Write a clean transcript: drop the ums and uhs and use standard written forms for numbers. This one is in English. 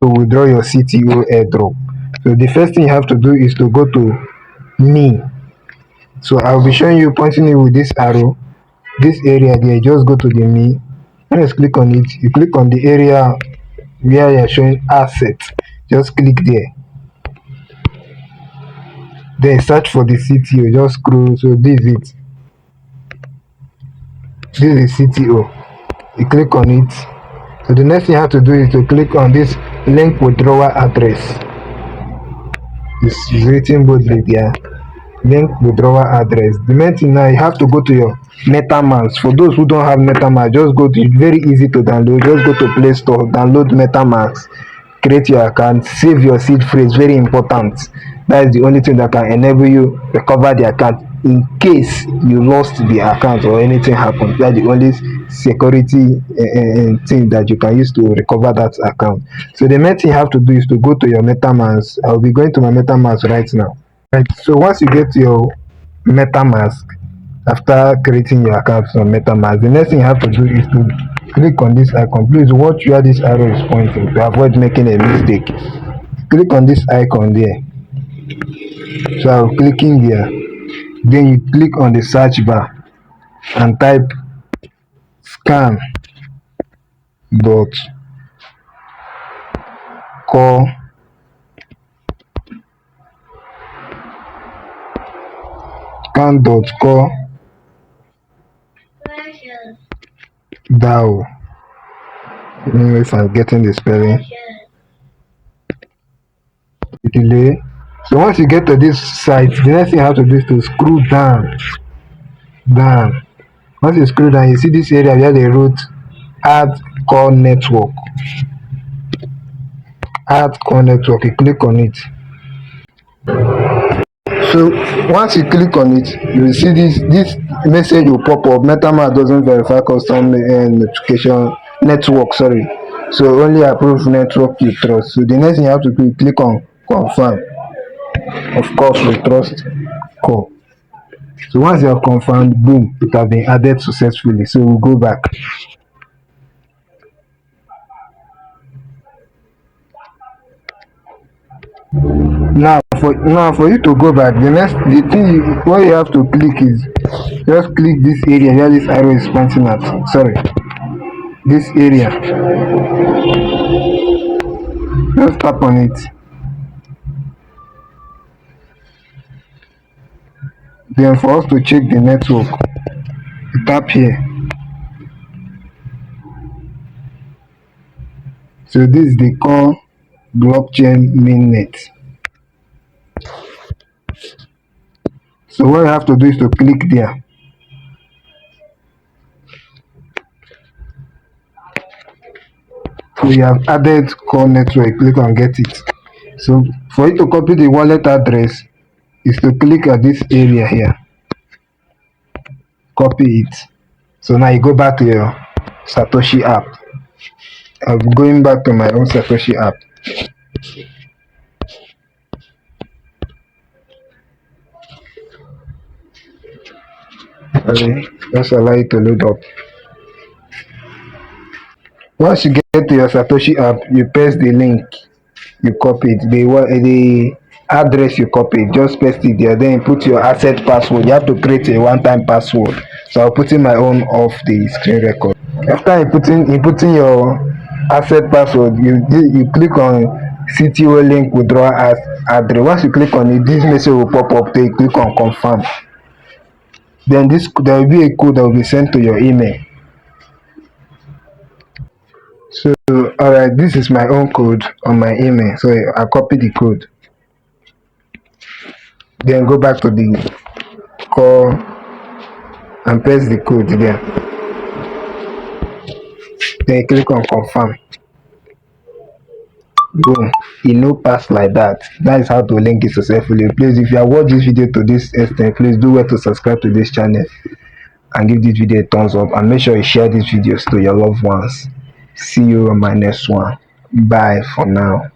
to withdraw your CTO airdrop. So the first thing you have to do is to go to me. So I'll be showing you, pointing you with this arrow, this area there. Just go to the me. When you click on it, you click on the area where you're showing assets. Just click there. Then search for the CTO. Just scroll. So this is it. This is CTO. You click on it. So the next thing you have to do is to click on this link withdrawal address. It's written boldly there. Link withdrawal address. The main thing now, you have to go to your MetaMask. For those who don't have MetaMask, just go to, it's very easy to download. Just go to Play Store, download MetaMask, create your account, save your seed phrase. Very important. That is the only thing that can enable you recover the account in case you lost the account or anything happens. That's the only security thing that you can use to recover that account. So the main thing you have to do is to go to your MetaMask. I'll be going to my MetaMask right now. Right. So once you get your MetaMask, after creating your account on MetaMask, the next thing you have to do is to click on this icon. Please watch where this arrow is pointing to avoid making a mistake. Click on this icon there. So I'm clicking there. Then you click on the search bar and type scan dot core scan.core DAO. I don't know if I'm getting the spelling. Delay. So once you get to this site, the next thing you have to do is to scroll down. Once you scroll down, you see this area where they wrote add core network. Add core network. You click on it. So once you click on it, you will see this message will pop up. MetaMask doesn't verify custom notification network. Sorry. So only approve network you trust. So the next thing you have to do is click on confirm. Of course, we trust core. So once you have confirmed, boom, it has been added successfully. So we'll go back. Now for you to go back, what you have to click is just click this area where this arrow is pointing at. Sorry, this area. Just tap on it. Then for us to check the network, tap here. So this is the core blockchain mainnet. So what you have to do is to click there. So you have added core network. Click on get it. So for you to copy the wallet address is to click at this area here. Copy it. So now you go back to your Satoshi app. I'm going back to my own Satoshi app. Okay, just allow it to load up. Once you get to your Satoshi app, you paste the link, you copy it. The address you copy, just paste it there. Then you put your asset password. You have to create a one-time password. So I'll put in my own off the screen record. After you putting your asset password, you click on CTO link withdrawal address. Once you click on it, this message will pop up. Then you click on confirm. Then there will be a code that will be sent to your email. So alright, this is my own code on my email. So I copy the code. Then go back to the core and paste the code there. Then you click on confirm. Boom, it no pass like that. That is how to link it successfully. Please, if you have watched this video to this extent, please do well to subscribe to this channel and give this video a thumbs up, and make sure you share these videos to your loved ones. See you on my next one. Bye for now.